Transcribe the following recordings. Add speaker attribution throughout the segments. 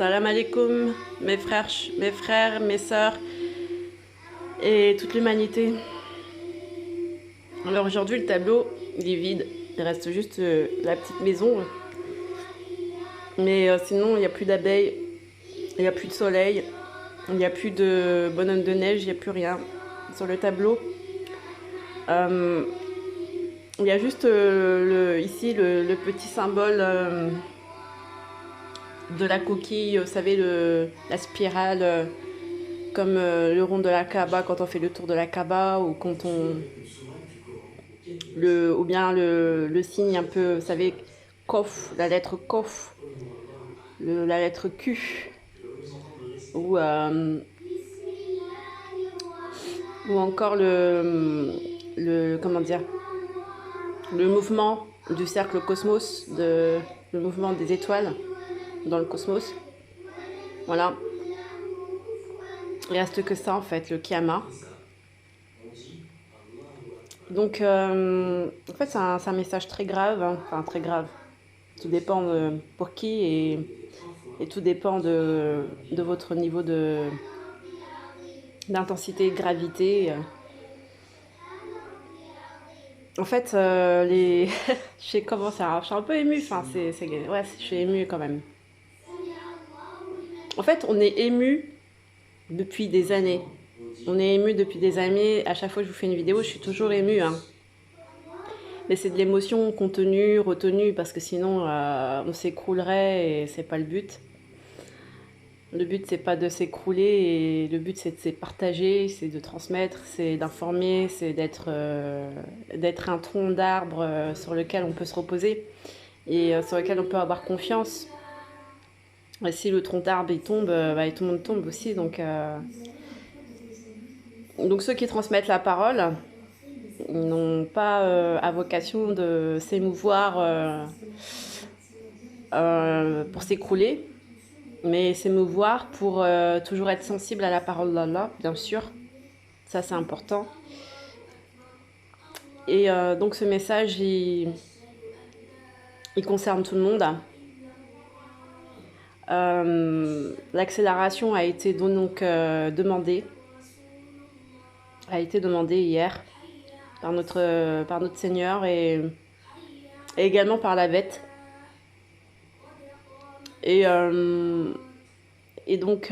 Speaker 1: Salam alaikum, mes frères, mes sœurs et toute l'humanité. Alors aujourd'hui, le tableau, il est vide. Il reste juste la petite maison. Mais sinon, il n'y a plus d'abeilles, il n'y a plus de soleil, il n'y a plus de bonhomme de neige, il n'y a plus rien sur le tableau. Il y a juste ici le petit symbole de la coquille, vous savez, la spirale, comme le rond de la Kaaba quand on fait le tour de la Kaaba, ou quand ou bien le signe un peu, vous savez, Kof, la lettre Kof, la lettre Q, ou encore comment dire, le mouvement du cercle cosmos, le mouvement des étoiles dans le cosmos. Voilà. Il reste que ça en fait, le Kiyama. Donc en fait c'est un message très grave, hein. Enfin très grave. Tout dépend pour qui et tout dépend de votre niveau d'intensité, de gravité. En fait, je sais comment ça. Je suis un peu émue. Enfin, ouais, je suis émue quand même. En fait, on est ému depuis des années. On est ému depuis des années. À chaque fois que je vous fais une vidéo, je suis toujours émue. Hein. Mais c'est de l'émotion contenue, retenue, parce que sinon, on s'écroulerait et c'est pas le but. Le but, c'est pas de s'écrouler, et le but, c'est de partager, c'est de transmettre, c'est d'informer, c'est d'être un tronc d'arbre sur lequel on peut se reposer et sur lequel on peut avoir confiance. Et si le tronc d'arbre il tombe, tout le monde tombe aussi. Donc ceux qui transmettent la parole n'ont pas à vocation de s'émouvoir pour s'écrouler, mais s'émouvoir pour toujours être sensible à la parole d'Allah, bien sûr. Ça, c'est important. Et donc, ce message, il concerne tout le monde. L'accélération a été donc demandée. A été demandée hier par notre Seigneur et également par la bête. Et donc,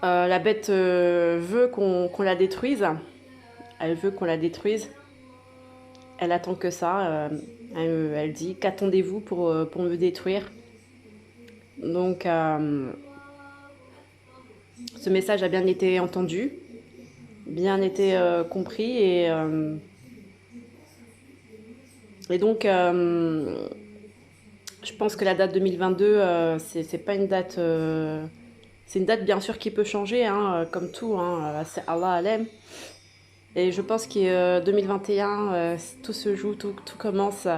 Speaker 1: la bête veut qu'on la détruise. Elle veut qu'on la détruise. Elle attend que ça. Elle dit, qu'attendez-vous pour me détruire? Donc, ce message a bien été entendu, bien été compris. Et donc, je pense que la date 2022, c'est pas une date... c'est une date bien sûr qui peut changer, hein, comme tout, hein, c'est Allah Alem. Et je pense que 2021, tout se joue, tout commence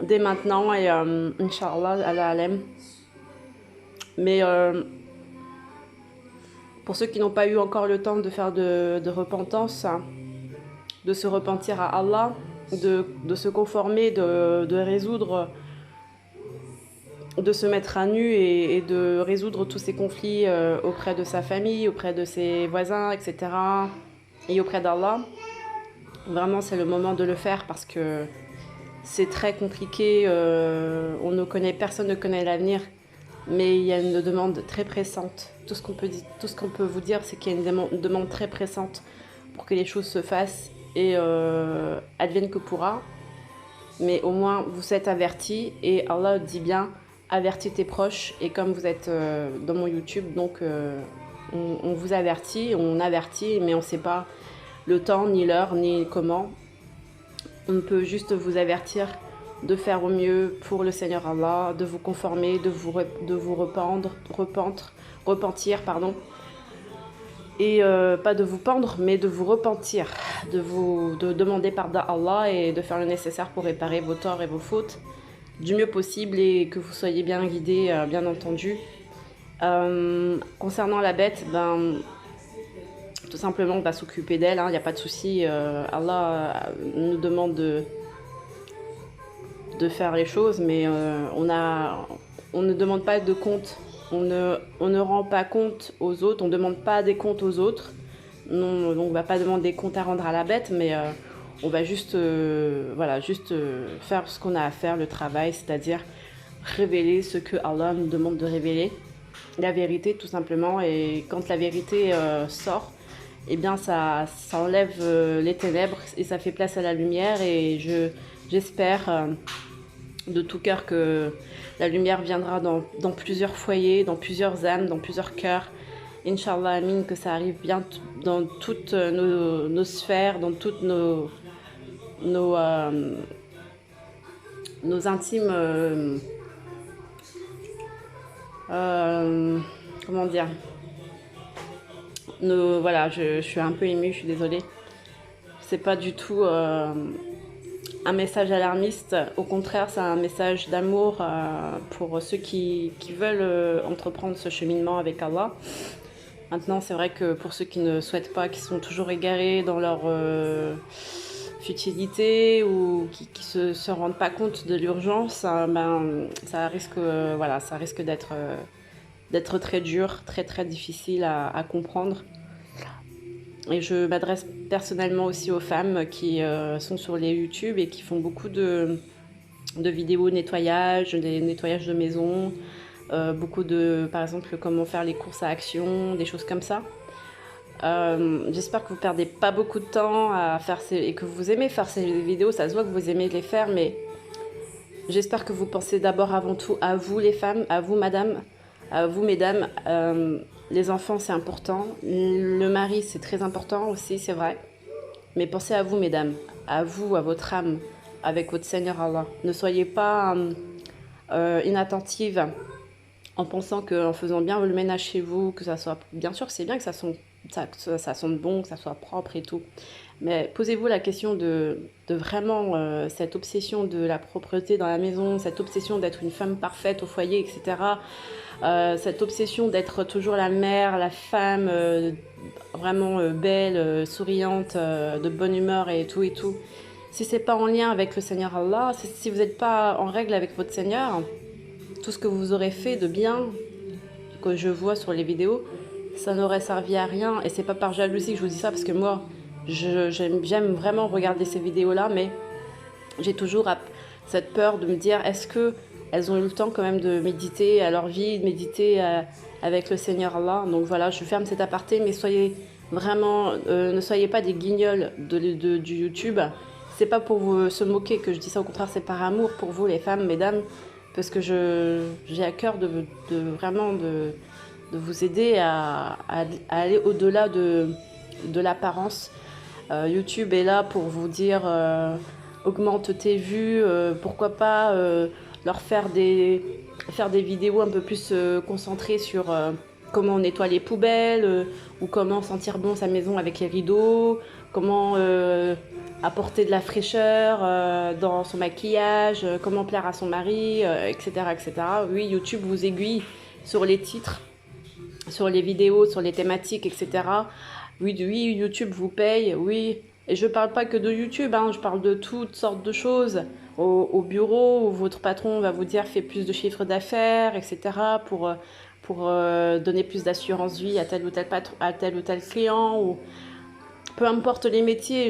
Speaker 1: dès maintenant, et Inch'Allah, Allah Alem. Mais pour ceux qui n'ont pas eu encore le temps de faire de repentance, de se repentir à Allah, de se conformer, de résoudre, de se mettre à nu et de résoudre tous ces conflits auprès de sa famille, auprès de ses voisins, etc. et auprès d'Allah. Vraiment, c'est le moment de le faire parce que c'est très compliqué. Personne ne connaît l'avenir, mais il y a une demande très pressante. Tout ce qu'on peut vous dire, c'est qu'il y a une demande très pressante pour que les choses se fassent et advienne que pourra. Mais au moins, vous êtes avertis, et Allah dit bien, avertis tes proches. Et comme vous êtes dans mon YouTube, donc on vous avertit, mais on ne sait pas le temps, ni l'heure, ni comment. On peut juste vous avertir de faire au mieux pour le Seigneur Allah, de vous conformer, de vous repentir, et pas de vous pendre, mais de vous repentir, de demander pardon à Allah et de faire le nécessaire pour réparer vos torts et vos fautes du mieux possible, et que vous soyez bien guidés, bien entendu. Concernant la bête, tout simplement, on va s'occuper d'elle, il n'y a pas de souci. Allah nous demande de de faire les choses, mais on ne demande pas de compte. On ne rend pas compte aux autres, on ne demande pas des comptes aux autres. Non, donc on ne va pas demander des comptes à rendre à la bête, mais on va juste, faire ce qu'on a à faire, le travail, c'est-à-dire révéler ce que Allah nous demande de révéler, la vérité tout simplement. Et quand la vérité sort, eh bien ça enlève les ténèbres et ça fait place à la lumière. Et j'espère de tout cœur que la lumière viendra dans plusieurs foyers, dans plusieurs âmes, dans plusieurs cœurs. Inch'Allah, amin, que ça arrive bien dans toutes nos sphères, dans toutes nos intimes, comment dire, voilà, je suis un peu émue, je suis désolée. C'est pas du tout un message alarmiste, au contraire, c'est un message d'amour pour ceux qui veulent entreprendre ce cheminement avec Allah. Maintenant, c'est vrai que pour ceux qui ne souhaitent pas, qui sont toujours égarés dans leur futilité ou qui se rendent pas compte de l'urgence, ça risque d'être très dur, très très difficile à comprendre. Et je m'adresse personnellement aussi aux femmes qui sont sur les YouTube et qui font beaucoup de vidéos nettoyage, des nettoyages de maison, beaucoup par exemple, comment faire les courses à Action, des choses comme ça. J'espère que vous perdez pas beaucoup de temps à faire et que vous aimez faire ces vidéos. Ça se voit que vous aimez les faire, mais j'espère que vous pensez d'abord avant tout à vous les femmes, à vous madame, à vous mesdames. Les enfants c'est important, le mari c'est très important aussi, c'est vrai. Mais pensez à vous mesdames, à vous, à votre âme, avec votre Seigneur Allah. Ne soyez pas inattentives en pensant qu'en faisant bien le ménage chez vous, que ça soit... Bien sûr que c'est bien que ça sente bon, que ça soit propre et tout. Mais posez-vous la question de vraiment cette obsession de la propreté dans la maison, cette obsession d'être une femme parfaite au foyer, etc. Cette obsession d'être toujours la mère, la femme vraiment belle, souriante, de bonne humeur et tout et tout. Si c'est pas en lien avec le Seigneur Allah, si vous n'êtes pas en règle avec votre Seigneur, tout ce que vous aurez fait de bien, que je vois sur les vidéos, ça n'aurait servi à rien. Et c'est pas par jalousie que je vous dis ça, parce que moi, j'aime vraiment regarder ces vidéos-là, mais j'ai toujours cette peur de me dire, est-ce qu'elles ont eu le temps quand même de méditer à leur vie, de méditer avec le Seigneur Allah. Donc voilà, je ferme cet aparté, mais soyez vraiment, ne soyez pas des guignols du YouTube. C'est pas pour vous se moquer que je dis ça, au contraire, c'est par amour pour vous les femmes, mesdames, parce que j'ai à cœur de vous aider à aller au-delà de l'apparence. YouTube est là pour vous dire augmente tes vues, pourquoi pas leur faire des vidéos un peu plus concentrées sur comment on nettoie les poubelles, ou comment sentir bon sa maison avec les rideaux, comment apporter de la fraîcheur dans son maquillage, comment plaire à son mari, etc., etc. Oui, YouTube vous aiguille sur les titres, sur les vidéos, sur les thématiques, etc. Oui, YouTube vous paye, oui. Et je parle pas que de YouTube, hein, je parle de toutes sortes de choses. Au bureau, où votre patron va vous dire fais plus de chiffre d'affaires, etc. pour donner plus d'assurance vie à tel ou tel client, ou peu importe les métiers.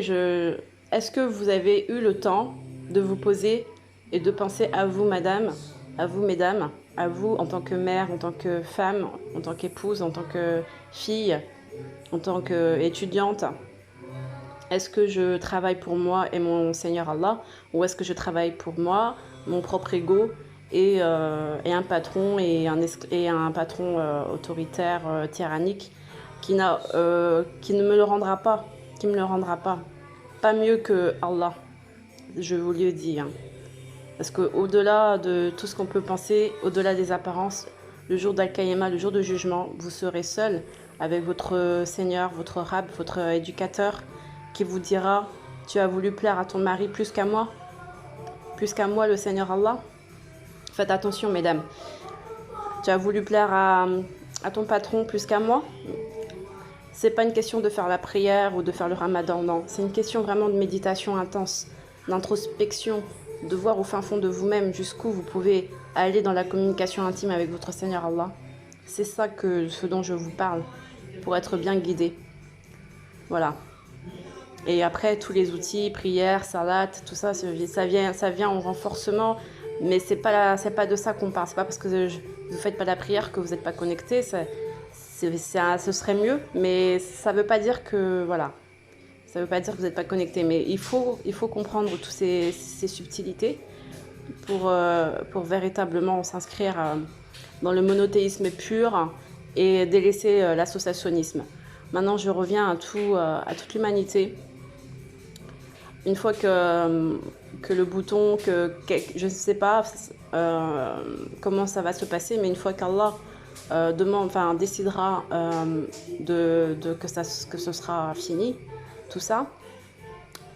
Speaker 1: Est-ce que vous avez eu le temps de vous poser et de penser à vous, madame, à vous, mesdames, à vous en tant que mère, en tant que femme, en tant qu'épouse, en tant que fille, en tant qu'étudiante? Est-ce que je travaille pour moi et mon Seigneur Allah, ou est-ce que je travaille pour moi, mon propre ego et un patron et un patron autoritaire, tyrannique qui ne me le rendra pas, pas mieux que Allah, je vous le dis, hein. Parce qu'au-delà de tout ce qu'on peut penser, au-delà des apparences, le jour d'Al-Qiyamah, le jour de jugement, vous serez seul avec votre Seigneur, votre Rabb, votre éducateur, qui vous dira « Tu as voulu plaire à ton mari plus qu'à moi le Seigneur Allah ?» Faites attention, mesdames. Tu as voulu plaire à ton patron plus qu'à moi? C'est pas une question de faire la prière ou de faire le ramadan, non. C'est une question vraiment de méditation intense, d'introspection, de voir au fin fond de vous-même jusqu'où vous pouvez aller dans la communication intime avec votre Seigneur Allah. C'est ça ce dont je vous parle, pour être bien guidé. Voilà. Et après, tous les outils, prière, salat, tout ça, ça vient en renforcement, mais c'est pas de ça qu'on parle. C'est pas parce que vous faites pas la prière que vous n'êtes pas connecté. Ce serait mieux, mais ça veut pas dire que voilà. Ça veut pas dire que vous n'êtes pas connecté, mais il faut comprendre toutes ces subtilités pour véritablement s'inscrire dans le monothéisme pur et délaisser l'associationnisme. Maintenant, je reviens à toute l'humanité. Une fois que le bouton, je ne sais pas comment ça va se passer, mais une fois qu'Allah décidera que ce sera fini, tout ça,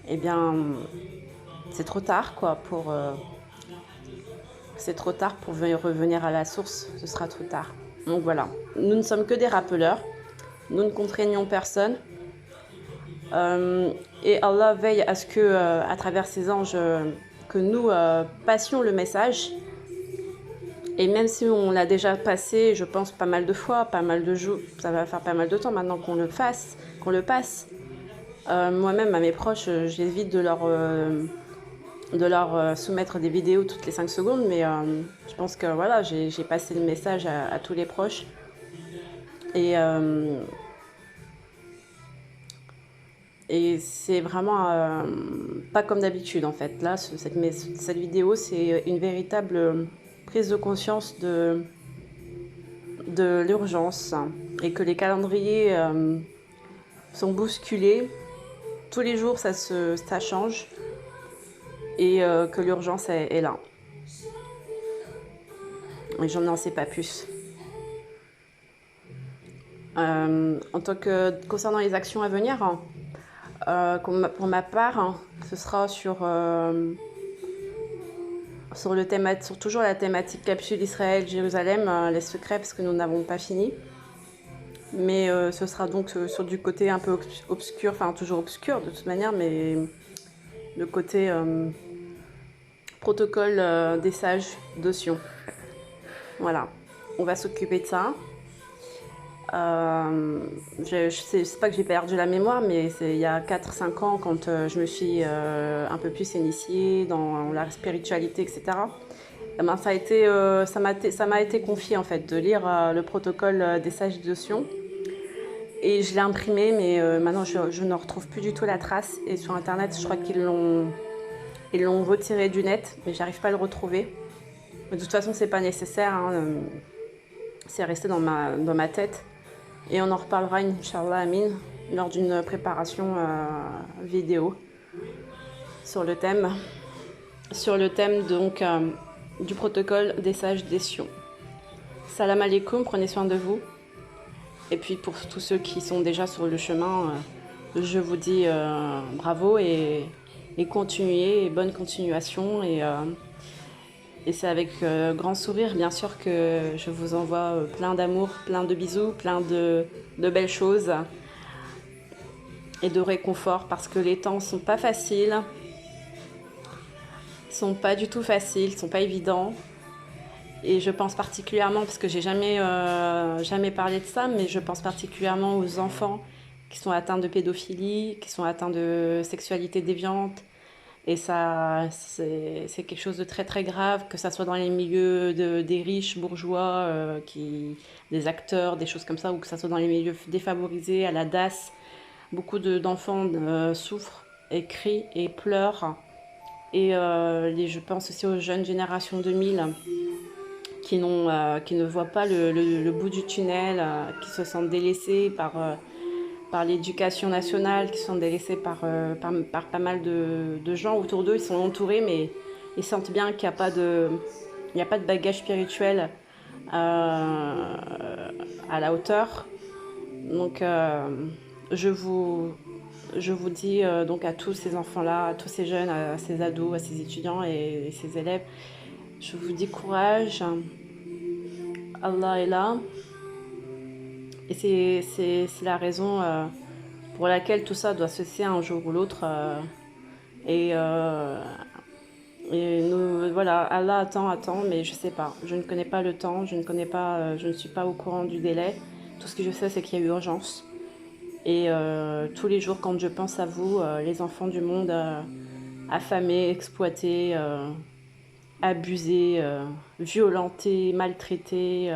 Speaker 1: eh bien, c'est trop tard, quoi, c'est trop tard pour revenir à la source, ce sera trop tard. Donc voilà, nous ne sommes que des rappeleurs, nous ne contraignons personne. Et Allah veille à ce que, à travers ses anges, que nous passions le message. Et même si on l'a déjà passé, je pense, pas mal de fois, pas mal de jours, ça va faire pas mal de temps maintenant qu'on le passe. Moi-même, à mes proches, j'évite de leur soumettre des vidéos toutes les 5 secondes, mais je pense que voilà, j'ai passé le message à tous les proches. Et c'est vraiment pas comme d'habitude en fait. Là, cette vidéo, c'est une véritable prise de conscience de l'urgence et que les calendriers sont bousculés. Tous les jours, ça change et que l'urgence est là. Et j'en sais pas plus. Concernant les actions à venir, pour ma part, ce sera sur toujours la thématique capsule Israël-Jérusalem, les secrets, parce que nous n'avons pas fini. Mais ce sera donc sur du côté un peu obscur, enfin toujours obscur de toute manière, mais le côté protocole des sages d'Osion. Voilà, on va s'occuper de ça. C'est pas que j'ai perdu la mémoire, mais c'est il y a 4-5 ans quand je me suis un peu plus initiée dans la spiritualité, etc. Et ben, ça m'a été confié en fait de lire le protocole des sages d'Osion. Et je l'ai imprimé, mais maintenant je ne retrouve plus du tout la trace. Et sur internet, je crois qu'ils l'ont retiré du net, mais j'arrive pas à le retrouver. Mais de toute façon, c'est pas nécessaire, hein, c'est resté dans ma tête. Et on en reparlera, Inch'Allah, Amin, lors d'une préparation vidéo sur le thème donc du protocole des sages d'Osion. Salam alaikum, prenez soin de vous. Et puis pour tous ceux qui sont déjà sur le chemin, je vous dis bravo et continuez, et bonne continuation. Et c'est avec grand sourire, bien sûr, que je vous envoie plein d'amour, plein de bisous, plein de belles choses et de réconfort, parce que les temps ne sont pas faciles, ne sont pas du tout faciles, ne sont pas évidents. Et je pense particulièrement, parce que j'ai jamais parlé de ça, mais je pense particulièrement aux enfants qui sont atteints de pédophilie, qui sont atteints de sexualité déviante. Et ça, c'est quelque chose de très très grave, que ça soit dans les milieux des riches bourgeois, des acteurs, des choses comme ça, ou que ça soit dans les milieux défavorisés, à la DAS. Beaucoup d'enfants souffrent et crient et pleurent. Et je pense aussi aux jeunes générations 2000 qui ne voient pas le bout du tunnel, qui se sentent délaissés par l'éducation nationale, qui sont délaissés par pas mal de gens autour d'eux. Ils sont entourés, mais ils sentent bien qu'il n'y a pas de bagage spirituel à la hauteur. Donc, je vous dis donc à tous ces enfants-là, à tous ces jeunes, à ces ados, à ces étudiants et ces élèves, je vous dis courage. Allah est là. Et c'est la raison pour laquelle tout ça doit cesser un jour ou l'autre. Et Et nous, voilà, Allah attend, mais je sais pas. Je ne connais pas le temps, je ne connais pas, je ne suis pas au courant du délai. Tout ce que je sais, c'est qu'il y a eu urgence. Et tous les jours, quand je pense à vous, les enfants du monde affamés, exploités, abusés, violentés, maltraités,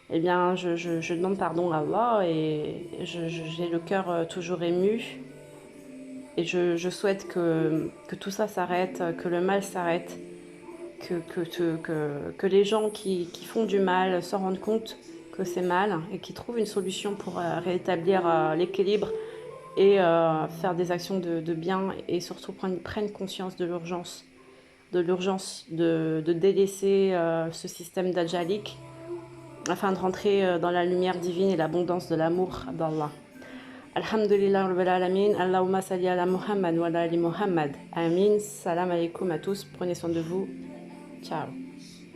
Speaker 1: eh bien, je demande pardon à Allah et j'ai le cœur toujours ému. Et je souhaite que tout ça s'arrête, que le mal s'arrête, que les gens qui font du mal se rendent compte que c'est mal et qui trouvent une solution pour rétablir l'équilibre et faire des actions de bien et surtout prennent conscience de l'urgence de délaisser ce système d'ajalik afin de rentrer dans la lumière divine et l'abondance de l'amour d'Allah. Alhamdulillah Rabbil Alamin, Allahumma salli ala Muhammad wa ala ali Muhammad. Amin. Salam alaikum à tous, prenez soin de vous. Ciao.